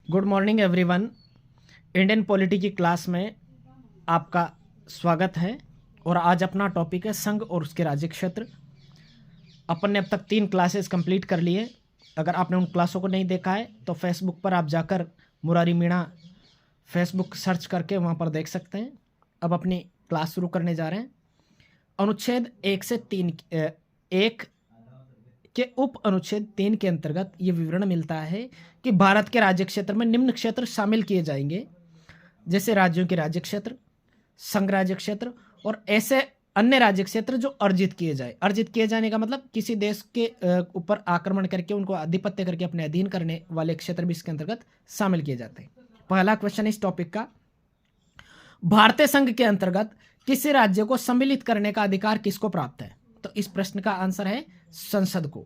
Good morning everyone. Indian polity की class में आपका स्वागत है। और आज अपना टॉपिक है संघ और उसके राज्य क्षेत्र। अपन ने अब तक 3 क्लासेस कंप्लीट कर लिए। अगर आपने उन क्लासों को नहीं देखा है तो फेसबुक पर आप जाकर मुरारी मीणा फेसबुक सर्च करके वहाँ पर देख सकते हैं। अब अपनी क्लास शुरू करने जा रहे हैं। अनुच्छेद 1 से 3 एक के उप अनुच्छेद 3 के अंतर्गत ये विवरण मिलता है कि भारत के राज्य क्षेत्र में निम्न क्षेत्र शामिल किए जाएंगे, जैसे राज्यों के राज्य क्षेत्र, संघ राज्य क्षेत्र और ऐसे अन्य राज्य क्षेत्र जो अर्जित किए जाए। अर्जित किए जाने का मतलब किसी देश के ऊपर आक्रमण करके उनको आधिपत्य करके अपने अधीन करने वाले क्षेत्र भी इसके अंतर्गत शामिल किए जाते हैं। पहला क्वेश्चन इस टॉपिक का, भारतीय संघ के अंतर्गत किसी राज्य को सम्मिलित करने का अधिकार किसको प्राप्त है? तो इस प्रश्न का आंसर है संसद को।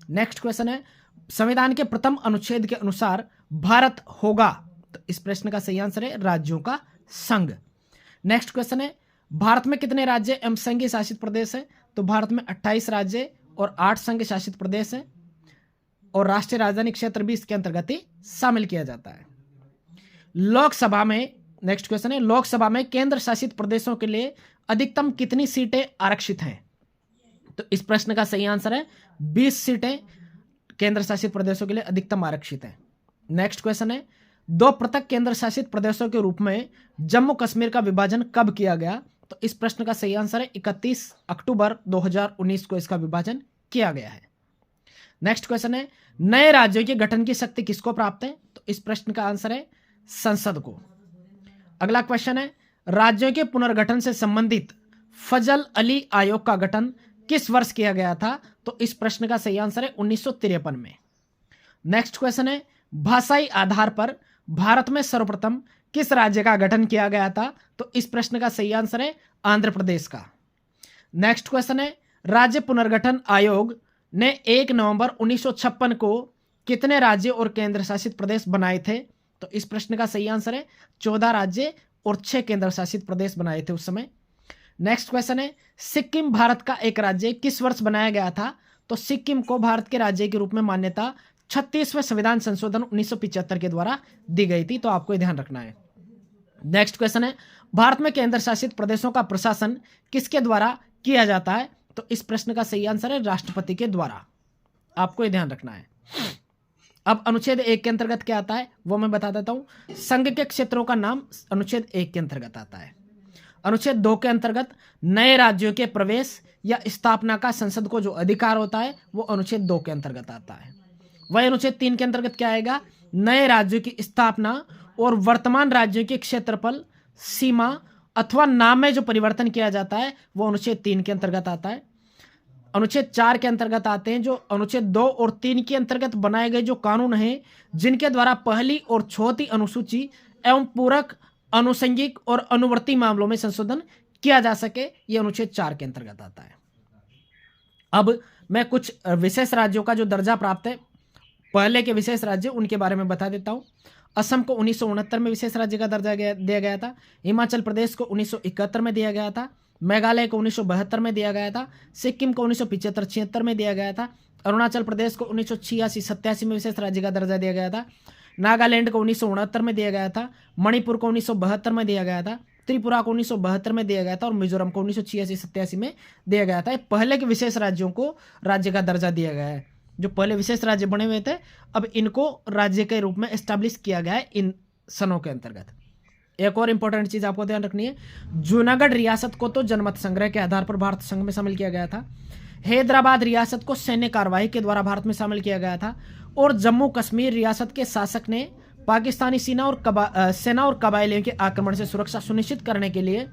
नेक्स्ट क्वेश्चन है, संविधान के प्रथम अनुच्छेद के अनुसार भारत होगा। तो इस प्रश्न का सही आंसर है राज्यों का संघ। नेक्स्ट क्वेश्चन है, भारत में कितने राज्य एवं संघीय शासित प्रदेश है? तो भारत में 28 राज्य और 8 संघ शासित प्रदेश है और राष्ट्रीय राजधानी क्षेत्र भी इसके अंतर्गत ही शामिल किया जाता है। लोकसभा में, नेक्स्ट क्वेश्चन है, लोकसभा में केंद्र शासित प्रदेशों के लिए अधिकतम कितनी सीटें आरक्षित हैं? तो इस प्रश्न का सही आंसर है 20 सीटें केंद्र शासित प्रदेशों के लिए अधिकतम आरक्षित हैं। नेक्स्ट क्वेश्चन है, 2 पृथक केंद्र शासित प्रदेशों के रूप में जम्मू कश्मीर का विभाजन कब किया गया? तो इस प्रश्न का सही आंसर है 31 अक्टूबर 2019 को इसका विभाजन किया गया है। नेक्स्ट क्वेश्चन है, नए राज्यों के गठन की शक्ति किसको प्राप्त है? तो इस प्रश्न का आंसर है संसद को। अगला क्वेश्चन है, राज्यों के पुनर्गठन से संबंधित फजल अली आयोग का गठन किस वर्ष किया गया था? तो इस प्रश्न का सही आंसर है 1953 में। नेक्स्ट क्वेश्चन है, भाषाई आधार पर भारत में सर्वप्रथम किस राज्य का गठन किया गया था? तो इस प्रश्न का सही आंसर है आंध्र प्रदेश का। नेक्स्ट क्वेश्चन है, राज्य पुनर्गठन आयोग ने 1 नवंबर 1956 को कितने राज्य और केंद्र शासित प्रदेश बनाए थे? तो इस प्रश्न का सही आंसर है 14 राज्य और 6 केंद्र शासित प्रदेश बनाए थे उस समय। नेक्स्ट क्वेश्चन है, सिक्किम भारत का एक राज्य किस वर्ष बनाया गया था? तो सिक्किम को भारत के राज्य के रूप में मान्यता 36वें संविधान संशोधन 1975 के द्वारा दी गई थी, तो आपको ध्यान रखना है। नेक्स्ट क्वेश्चन है, भारत में केंद्र शासित प्रदेशों का प्रशासन किसके द्वारा किया जाता है? तो इस प्रश्न का सही आंसर है राष्ट्रपति के द्वारा। आपको ध्यान रखना है। अब अनुच्छेद 1 के अंतर्गत क्या आता है वो मैं बता देता हूं। संघ के क्षेत्रों का नाम अनुच्छेद 1 के अंतर्गत आता है। अनुच्छेद 2 के अंतर्गत नए राज्यों के प्रवेश या स्थापना का संसद को जो अधिकार होता है वो अनुच्छेद 2 के अंतर्गत आता है। वही अनुच्छेद 3 के अंतर्गत क्या आएगा? नए राज्यों की स्थापना और वर्तमान राज्यों के क्षेत्रफल, सीमा अथवा नाम में जो परिवर्तन किया जाता है वो अनुच्छेद 3 के अंतर्गत आता है। अनुच्छेद 4 के अंतर्गत आते हैं जो अनुच्छेद 2 और 3 के अंतर्गत बनाए गए जो कानून हैं जिनके द्वारा पहली और चौथी अनुसूची एवं पूरक, अनुषंगिक और अनुवर्ती मामलों में संशोधन किया जा सके, यह अनुच्छेद 4 के अंतर्गत आता है। अब मैं कुछ विशेष राज्यों का जो दर्जा प्राप्त है, पहले के विशेष राज्य उनके बारे में बता देता हूं। असम को 1969 में विशेष राज्य का दर्जा दिया गया था। हिमाचल प्रदेश को 1971 में दिया गया था। मेघालय को 1972 में दिया गया था। सिक्किम को 1975-76 में दिया गया था। अरुणाचल प्रदेश को 1986-87 में विशेष राज्य का दर्जा दिया गया था। नागालैंड को 1969 में दिया गया था। मणिपुर को 1972 में दिया गया था। त्रिपुरा को 1972 में दिया गया था और मिजोरम को 1986-87 में दिया गया था। पहले के विशेष राज्यों को राज्य का दर्जा दिया गया है। जो पहले विशेष राज्य बने हुए थे अब इनको राज्य के रूप में एस्टैब्लिश किया गया है इन सनों के अंतर्गत। एक और इंपॉर्टेंट चीज आपको ध्यान रखनी है, जूनागढ़ रियासत को तो जनमत संग्रह के आधार पर भारत संघ में शामिल किया गया था। हैदराबाद रियासत को सैन्य कार्रवाई के द्वारा भारत में शामिल किया गया था और जम्मू कश्मीर रियासत के शासक ने पाकिस्तानी सेना और कबायलियों के आक्रमण से सुरक्षा सुनिश्चित करने के लिए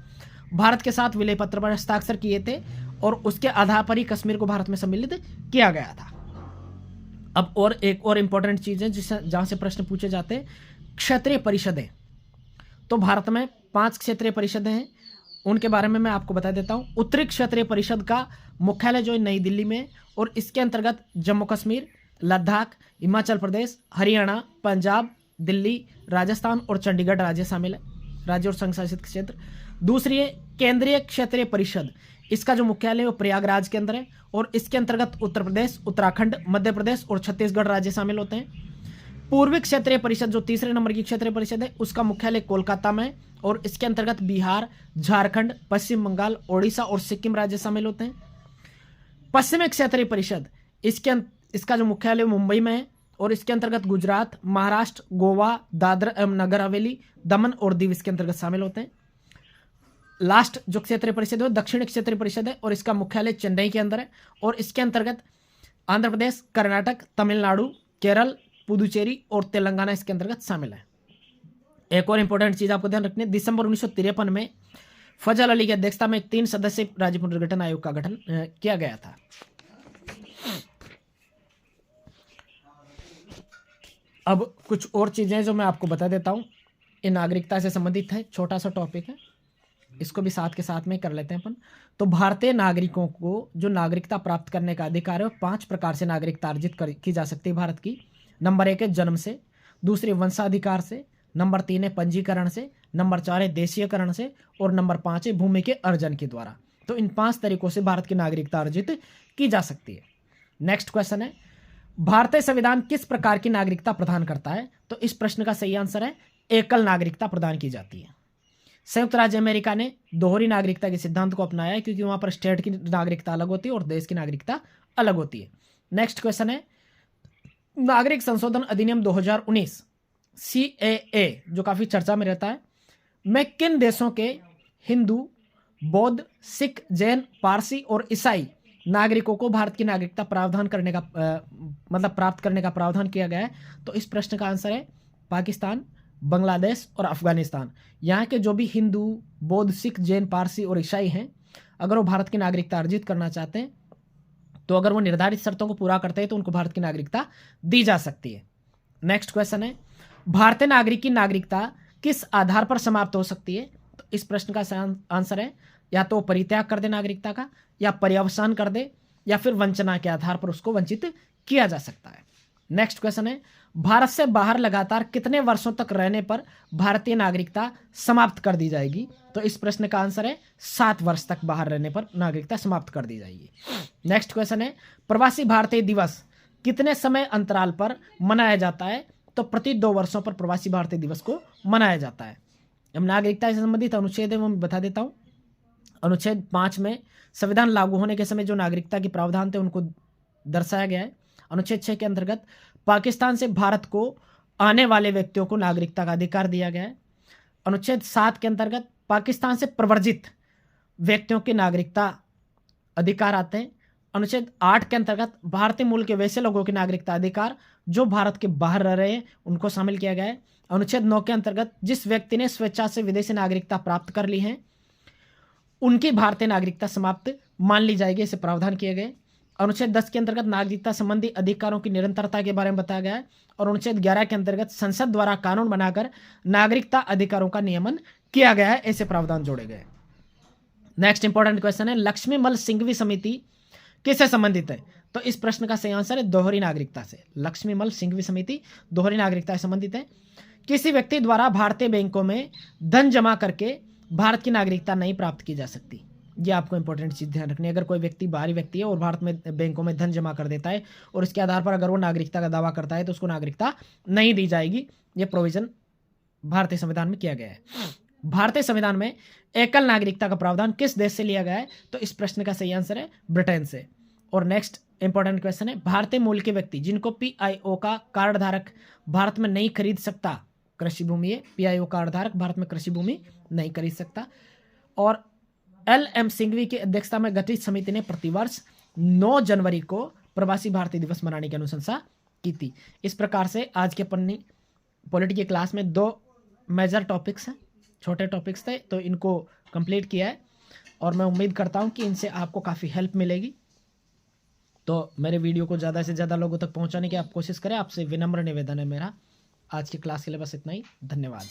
भारत के साथ विलय पत्र पर हस्ताक्षर किए थे और उसके आधार पर ही कश्मीर को भारत में सम्मिलित किया गया था। अब और एक और इंपॉर्टेंट चीज है जहां से प्रश्न पूछे जाते हैं, क्षेत्रीय परिषदें। तो भारत में 5 क्षेत्रीय परिषदें हैं, उनके बारे में मैं आपको बता देता हूं। उत्तरी क्षेत्रीय परिषद का मुख्यालय जो है नई दिल्ली में और इसके अंतर्गत जम्मू कश्मीर, लद्दाख, हिमाचल प्रदेश, हरियाणा, पंजाब, दिल्ली, राजस्थान और चंडीगढ़ राज्य शामिल है, राज्य और संघ शासित क्षेत्र। दूसरी है केंद्रीय क्षेत्रीय परिषद, इसका जो मुख्यालय है वो प्रयागराज के अंदर है और इसके अंतर्गत उत्तर प्रदेश, उत्तराखंड, मध्य प्रदेश और छत्तीसगढ़ राज्य शामिल होते हैं। पूर्वी क्षेत्रीय परिषद जो तीसरे नंबर की क्षेत्रीय परिषद है उसका मुख्यालय कोलकाता में है और इसके अंतर्गत बिहार, झारखंड, पश्चिम बंगाल, ओडिशा और सिक्किम राज्य शामिल होते हैं। पश्चिमी क्षेत्रीय परिषद इसका जो मुख्यालय मुंबई में है और इसके अंतर्गत गुजरात, महाराष्ट्र, गोवा, दादरा एवं नगर हवेली, दमन और दीव इसके अंतर्गत शामिल होते हैं। लास्ट जो क्षेत्रीय परिषद है दक्षिण क्षेत्रीय परिषद है और इसका मुख्यालय चेन्नई के अंदर है और इसके अंतर्गत आंध्र प्रदेश, कर्नाटक, तमिलनाडु, केरल, पुदुचेरी और तेलंगाना इसके अंतर्गत शामिल है। एक और इंपॉर्टेंट चीज आपको ध्यान रखनी है, दिसंबर 1953 में फजल अली की अध्यक्षता में एक 3 सदस्यीय राज्य पुनर्गठन आयोग का गठन किया गया था। अब कुछ और चीजें जो मैं आपको बता देता हूं, ये नागरिकता से संबंधित है, छोटा सा टॉपिक है, इसको भी साथ के साथ में कर लेते हैं अपन। तो भारतीय नागरिकों को जो नागरिकता प्राप्त करने का अधिकार है वो 5 प्रकार से नागरिकता अर्जित की जा सकती है भारत की। नंबर 1 है जन्म से, दूसरी वंशाधिकार से, नंबर 3 है पंजीकरण से, नंबर 4 है देशीयकरण से और नंबर 5 है भूमि के अर्जन के द्वारा। तो इन 5 तरीकों से भारत की नागरिकता अर्जित की जा सकती है। नेक्स्ट क्वेश्चन है, भारतीय संविधान किस प्रकार की नागरिकता प्रदान करता है? तो इस प्रश्न का सही आंसर है एकल नागरिकता प्रदान की जाती है। संयुक्त राज्य अमेरिका ने दोहरी नागरिकता के सिद्धांत को अपनाया है क्योंकि वहां पर स्टेट की नागरिकता अलग होती है और देश की नागरिकता अलग होती है। नेक्स्ट क्वेश्चन है, नागरिक संशोधन अधिनियम 2019 CAA जो काफी चर्चा में रहता है, में किन देशों के हिंदू, बौद्ध, सिख, जैन, पारसी और ईसाई नागरिकों को भारत की नागरिकता प्रावधान करने का प्राप्त करने का प्रावधान किया गया है? तो इस प्रश्न का आंसर है पाकिस्तान, बांग्लादेश और अफगानिस्तान। यहाँ के जो भी हिंदू, बौद्ध, सिख, जैन, पारसी और ईसाई हैं, अगर वो भारत की नागरिकता अर्जित करना चाहते हैं तो अगर वो निर्धारित शर्तों को पूरा करते हैं तो उनको भारत की नागरिकता दी जा सकती है। नेक्स्ट क्वेश्चन है, भारतीय नागरिक की नागरिकता किस आधार पर समाप्त हो सकती है? तो इस प्रश्न का आंसर है या तो परित्याग कर दे नागरिकता का, या पर्यवसान कर दे, या फिर वंचना के आधार पर उसको वंचित किया जा सकता है। नेक्स्ट क्वेश्चन है, भारत से बाहर लगातार कितने वर्षों तक रहने पर भारतीय नागरिकता समाप्त कर दी जाएगी? तो इस प्रश्न का आंसर है 7 वर्ष तक बाहर रहने पर नागरिकता समाप्त कर दी जाएगी। नेक्स्ट क्वेश्चन है, प्रवासी भारतीय दिवस कितने समय अंतराल पर मनाया जाता है? तो प्रति 2 वर्षों पर प्रवासी भारतीय दिवस को मनाया जाता है। अब नागरिकता से संबंधित अनुच्छेद है वो मैं बता देता हूँ। अनुच्छेद 5 में संविधान लागू होने के समय जो नागरिकता के प्रावधान थे उनको दर्शाया गया है। अनुच्छेद 6 के अंतर्गत पाकिस्तान से भारत को आने वाले व्यक्तियों को नागरिकता का अधिकार दिया गया है। अनुच्छेद 7 के अंतर्गत पाकिस्तान से प्रवर्जित व्यक्तियों की नागरिकता अधिकार आते हैं। अनुच्छेद 8 के अंतर्गत भारतीय मूल के वैसे लोगों की नागरिकता अधिकार जो भारत के बाहर रह रहे हैं उनको शामिल किया गया है। अनुच्छेद 9 के अंतर्गत जिस व्यक्ति ने स्वेच्छा से विदेशी नागरिकता प्राप्त कर ली है उनकी भारतीय नागरिकता समाप्त मान ली जाएगी, इसे प्रावधान किए गए। अनुच्छेद 10 के अंतर्गत नागरिकता संबंधी अधिकारों की निरंतरता के बारे में बताया गया है और अनुच्छेद 11 के अंतर्गत संसद द्वारा कानून बनाकर नागरिकता अधिकारों का नियमन किया गया है, ऐसे प्रावधान जोड़े गए। नेक्स्ट इंपॉर्टेंट क्वेश्चन है, लक्ष्मीमल सिंघवी समिति किससे संबंधित है? तो इस प्रश्न का सही आंसर है दोहरी नागरिकता से। लक्ष्मीमल सिंघवी समिति दोहरी नागरिकता से संबंधित है। किसी व्यक्ति द्वारा भारतीय बैंकों में धन जमा करके भारत की नागरिकता नहीं प्राप्त की जा सकती। ये आपको इंपॉर्टेंट चीज ध्यान रखनी है। अगर कोई व्यक्ति बाहरी व्यक्ति है और भारत में बैंकों में धन जमा कर देता है और इसके आधार पर अगर वो नागरिकता का दावा करता है तो उसको नागरिकता नहीं दी जाएगी। ये प्रोविजन भारतीय संविधान में किया गया है। भारतीय संविधान में एकल नागरिकता का प्रावधान किस देश से लिया गया है? तो इस प्रश्न का सही आंसर है ब्रिटेन से। और नेक्स्ट इंपॉर्टेंट क्वेश्चन है, भारतीय मूल के व्यक्ति जिनको PIO का कार्ड धारक भारत में नहीं खरीद सकता, कृषि भूमि है, PIO कार्ड धारक भारत में कृषि भूमि नहीं खरीद सकता। और LM सिंघवी की अध्यक्षता में गठित समिति ने प्रतिवर्ष 9 जनवरी को प्रवासी भारतीय दिवस मनाने की अनुशंसा की थी। इस प्रकार से आज के पन्नी पॉलिटी की क्लास में 2 मेजर टॉपिक्स हैं, छोटे टॉपिक्स थे, तो इनको कंप्लीट किया है और मैं उम्मीद करता हूं कि इनसे आपको काफ़ी हेल्प मिलेगी। तो मेरे वीडियो को ज़्यादा से ज़्यादा लोगों तक पहुंचाने की आप कोशिश करें, आपसे विनम्र निवेदन है मेरा। आज की क्लास के लिए बस इतना ही, धन्यवाद।